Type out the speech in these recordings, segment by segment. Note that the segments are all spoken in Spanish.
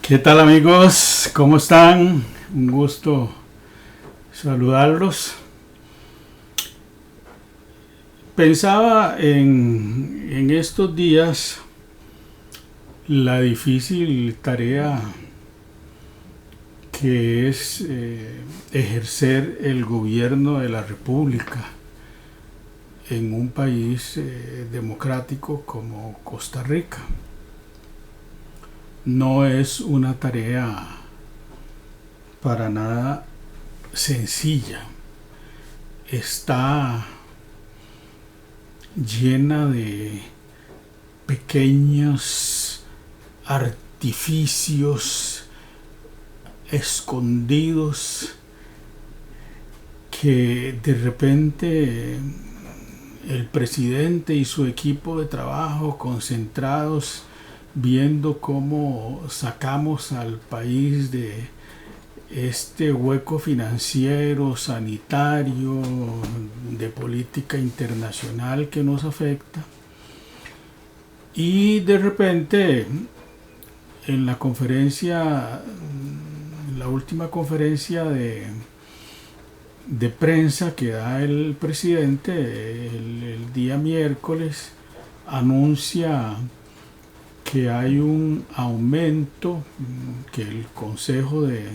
¿Qué tal amigos? ¿Cómo están? Un gusto saludarlos. Pensaba en estos días la difícil tarea que es ejercer el gobierno de la República en un país democrático como Costa Rica. No es una tarea para nada sencilla. Está llena de pequeños artificios escondidos que de repente el presidente y su equipo de trabajo concentrados viendo cómo sacamos al país de este hueco financiero, sanitario, de política internacional que nos afecta. Y de repente, en la conferencia, en la última conferencia de prensa que da el presidente el día miércoles, anuncia que hay un aumento, que el Consejo de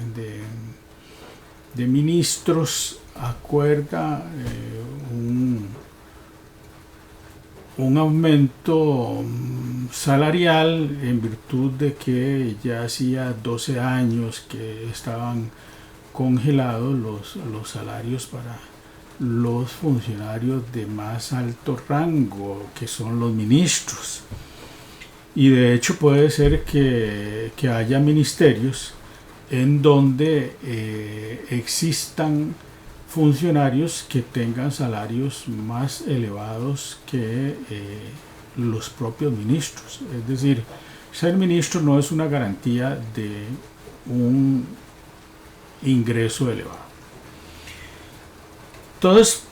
Ministros acuerda un aumento salarial en virtud de que ya hacía 12 años que estaban congelados los salarios para los funcionarios de más alto rango, que son los ministros. Y de hecho puede ser que haya ministerios en donde existan funcionarios que tengan salarios más elevados que los propios ministros. Es decir, ser ministro no es una garantía de un ingreso elevado. Entonces,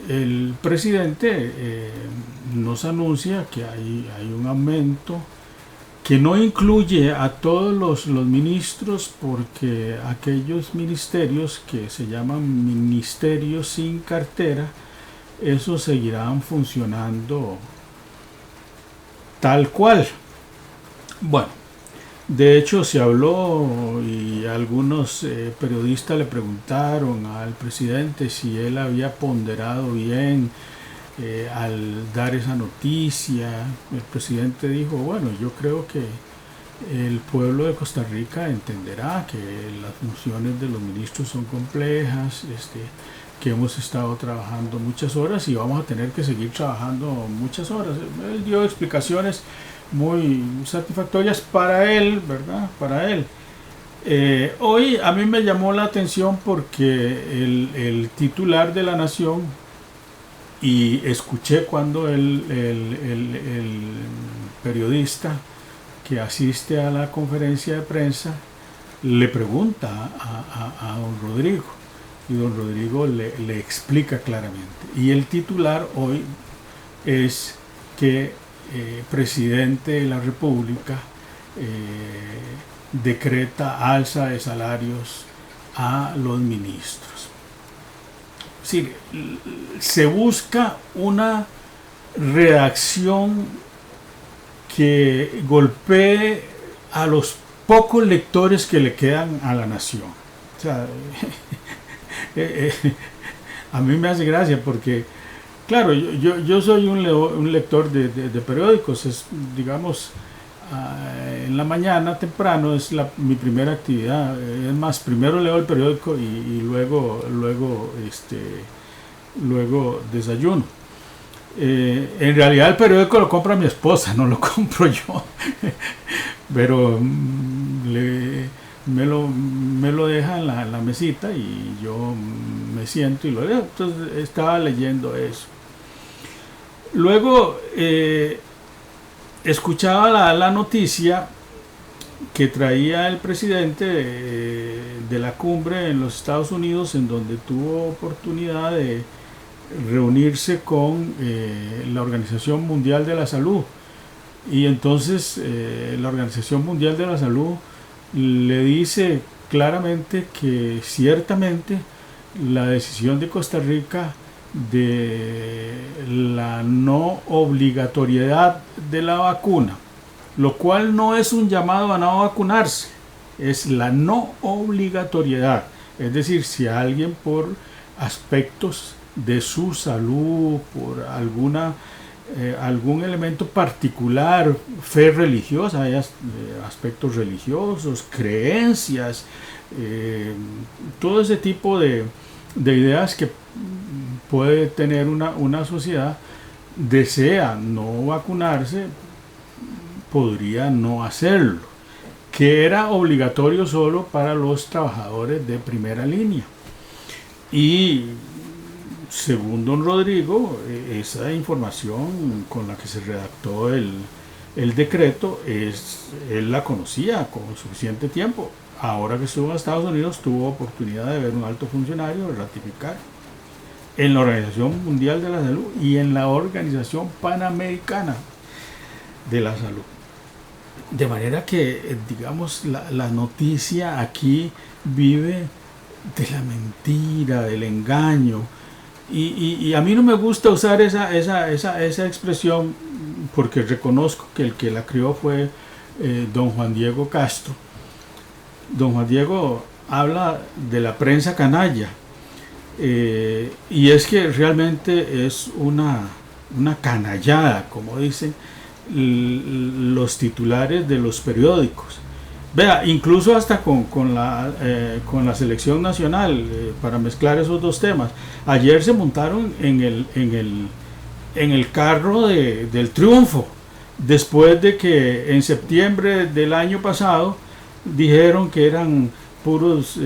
el presidente nos anuncia que hay un aumento que no incluye a todos los ministros, porque aquellos ministerios que se llaman ministerios sin cartera, esos seguirán funcionando tal cual. Bueno, de hecho se habló y algunos periodistas le preguntaron al presidente si él había ponderado bien al dar esa noticia. El presidente dijo, bueno, yo creo que el pueblo de Costa Rica entenderá que las funciones de los ministros son complejas, que hemos estado trabajando muchas horas y vamos a tener que seguir trabajando muchas horas. Él dio explicaciones muy satisfactorias para él, ¿verdad? Para él. Hoy a mí me llamó la atención porque el titular de La Nación, y escuché cuando el periodista que asiste a la conferencia de prensa le pregunta a don Rodrigo, y don Rodrigo le explica claramente. Y el titular hoy es que presidente de la República decreta alza de salarios a los ministros. Es decir, se busca una redacción que golpee a los pocos lectores que le quedan a La Nación. O sea, a mí me hace gracia porque, claro, yo soy un lector de periódicos, es, digamos, en la mañana temprano es mi primera actividad. Es más, primero leo el periódico y luego desayuno. En realidad el periódico lo compra mi esposa, no lo compro yo. Pero me lo deja en la mesita y yo me siento y lo leo. Entonces estaba leyendo eso. Luego escuchaba la noticia que traía el presidente de la cumbre en los Estados Unidos, en donde tuvo oportunidad de reunirse con la Organización Mundial de la Salud Y entonces la Organización Mundial de la Salud le dice claramente que ciertamente la decisión de Costa Rica de la no obligatoriedad de la vacuna, lo cual no es un llamado a no vacunarse, es la no obligatoriedad. Es decir, si alguien por aspectos de su salud, por algún elemento particular, fe religiosa, hay aspectos religiosos, creencias, todo ese tipo de ideas que puede tener una sociedad, desea no vacunarse, podría no hacerlo, que era obligatorio solo para los trabajadores de primera línea. Y según don Rodrigo, esa información con la que se redactó el decreto, él la conocía con suficiente tiempo. Ahora que estuvo en Estados Unidos, tuvo oportunidad de ver un alto funcionario ratificar en la Organización Mundial de la Salud y en la Organización Panamericana de la Salud. De manera que, digamos, la noticia aquí vive de la mentira, del engaño. Y a mí no me gusta usar esa expresión, porque reconozco que el que la crió fue don Juan Diego Castro. Don Juan Diego habla de la prensa canalla, y es que realmente es una canallada, como dicen los titulares de los periódicos. Vea, incluso hasta con la selección nacional, para mezclar esos dos temas. Ayer se montaron en el carro del triunfo, después de que en septiembre del año pasado dijeron que eran puros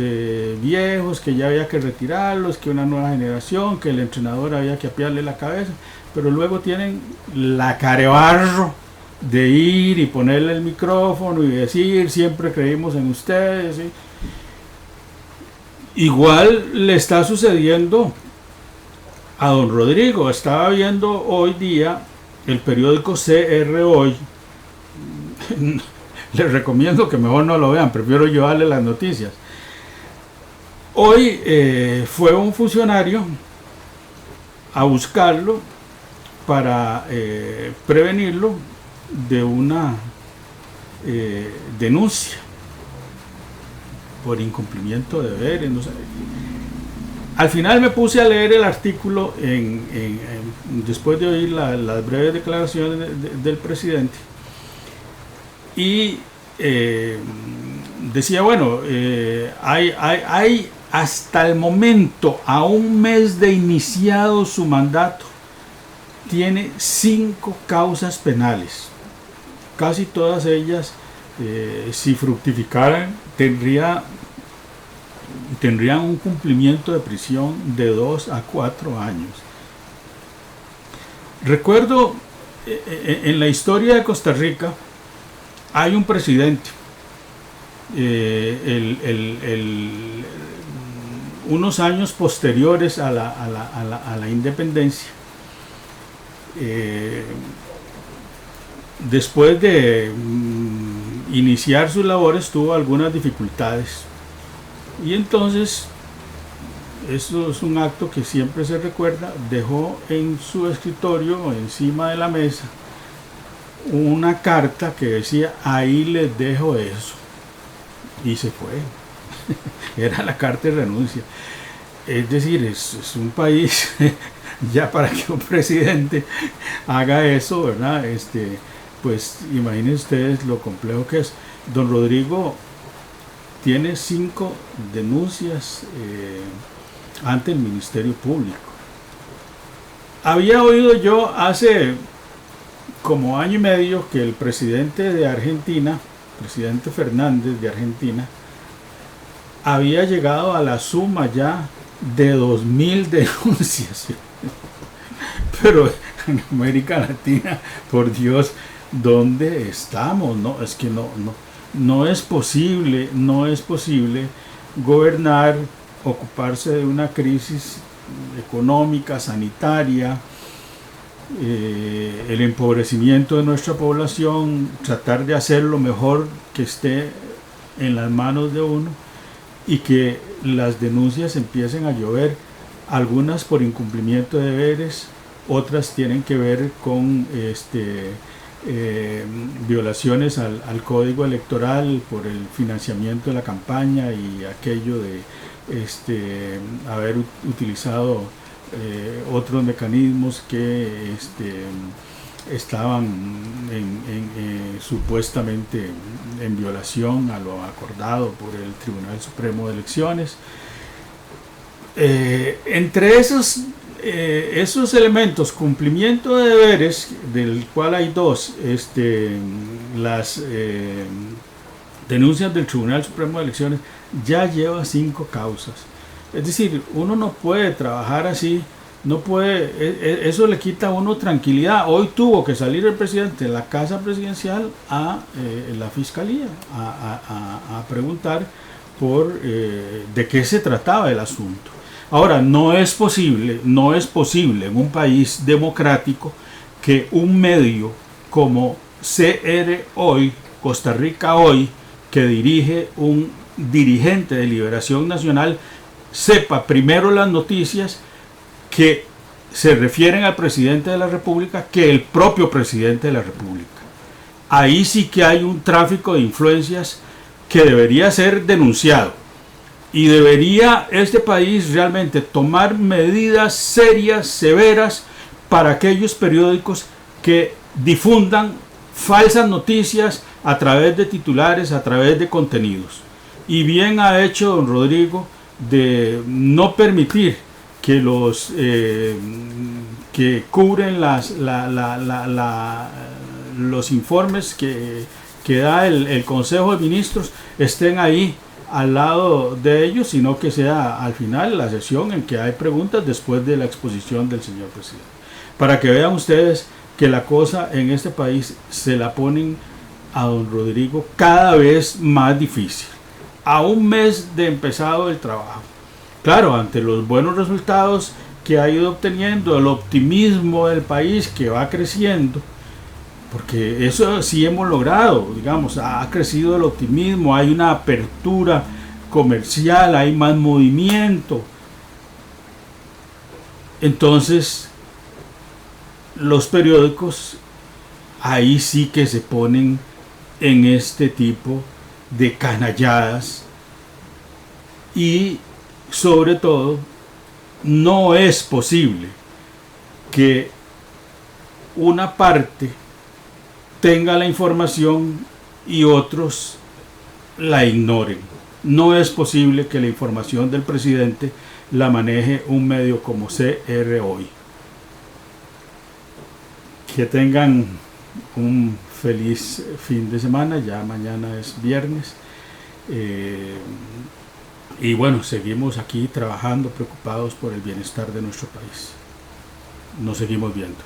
viejos, que ya había que retirarlos, que una nueva generación, que el entrenador había que apiarle la cabeza, pero luego tienen la carebarro de ir y ponerle el micrófono y decir siempre creímos en ustedes, ¿sí? Igual le está sucediendo a don Rodrigo. Estaba viendo hoy día el periódico CR Hoy. Les recomiendo que mejor no lo vean, prefiero yo darle las noticias. Hoy fue un funcionario a buscarlo para prevenirlo de una denuncia por incumplimiento de deberes. No sé. Al final me puse a leer el artículo después de oír las breves declaraciones del presidente, y decía, bueno, hay hasta el momento, a un mes de iniciado su mandato, tiene 5 causas penales. Casi todas ellas, si fructificaran, tendrían un cumplimiento de prisión de 2 a 4 años. Recuerdo, en la historia de Costa Rica hay un presidente, unos años posteriores a la independencia, después de iniciar sus labores, tuvo algunas dificultades, y entonces, eso es un acto que siempre se recuerda, dejó en su escritorio, encima de la mesa, una carta que decía: ahí les dejo eso, y se fue. Era la carta de renuncia. Es decir, es un país ya para que un presidente haga eso, ¿verdad? Pues imaginen ustedes lo complejo que es. Don Rodrigo tiene 5 denuncias ante el Ministerio Público. Había oído yo hace como año y medio que el presidente de Argentina, presidente Fernández de Argentina, había llegado a la suma ya de 2.000 denuncias. Pero en América Latina, por Dios, ¿dónde estamos? No, es que no es posible gobernar, ocuparse de una crisis económica, sanitaria, el empobrecimiento de nuestra población, tratar de hacer lo mejor que esté en las manos de uno y que las denuncias empiecen a llover, algunas por incumplimiento de deberes, otras tienen que ver con violaciones al código electoral por el financiamiento de la campaña y aquello de haber utilizado otros mecanismos que estaban supuestamente en violación a lo acordado por el Tribunal Supremo de Elecciones. Entre esos elementos, cumplimiento de deberes, del cual hay dos, las denuncias del Tribunal Supremo de Elecciones, ya lleva 5 causas. Es decir, uno no puede trabajar así, no puede, eso le quita a uno tranquilidad. Hoy tuvo que salir el presidente de la casa presidencial a la fiscalía a preguntar por de qué se trataba el asunto. Ahora, no es posible en un país democrático que un medio como CR Hoy, Costa Rica Hoy, que dirige un dirigente de Liberación Nacional, sepa primero las noticias que se refieren al presidente de la República que el propio presidente de la República. Ahí sí que hay un tráfico de influencias que debería ser denunciado. Y debería este país realmente tomar medidas serias, severas, para aquellos periódicos que difundan falsas noticias a través de titulares, a través de contenidos. Y bien ha hecho don Rodrigo de no permitir que los que cubren los informes que da el Consejo de Ministros estén ahí al lado de ellos, sino que sea al final la sesión en que hay preguntas después de la exposición del señor presidente. Para que vean ustedes que la cosa en este país se la ponen a don Rodrigo cada vez más difícil. A un mes de empezado el trabajo. Claro, ante los buenos resultados que ha ido obteniendo, el optimismo del país que va creciendo, porque eso sí hemos logrado, digamos, ha crecido el optimismo, hay una apertura comercial, hay más movimiento. Entonces, los periódicos ahí sí que se ponen en este tipo de canalladas y sobre todo no es posible que una parte tenga la información y otros la ignoren. No es posible que la información del presidente la maneje un medio como CR Hoy. Que tengan un feliz fin de semana, ya mañana es viernes. Y bueno, seguimos aquí trabajando, preocupados por el bienestar de nuestro país. Nos seguimos viendo.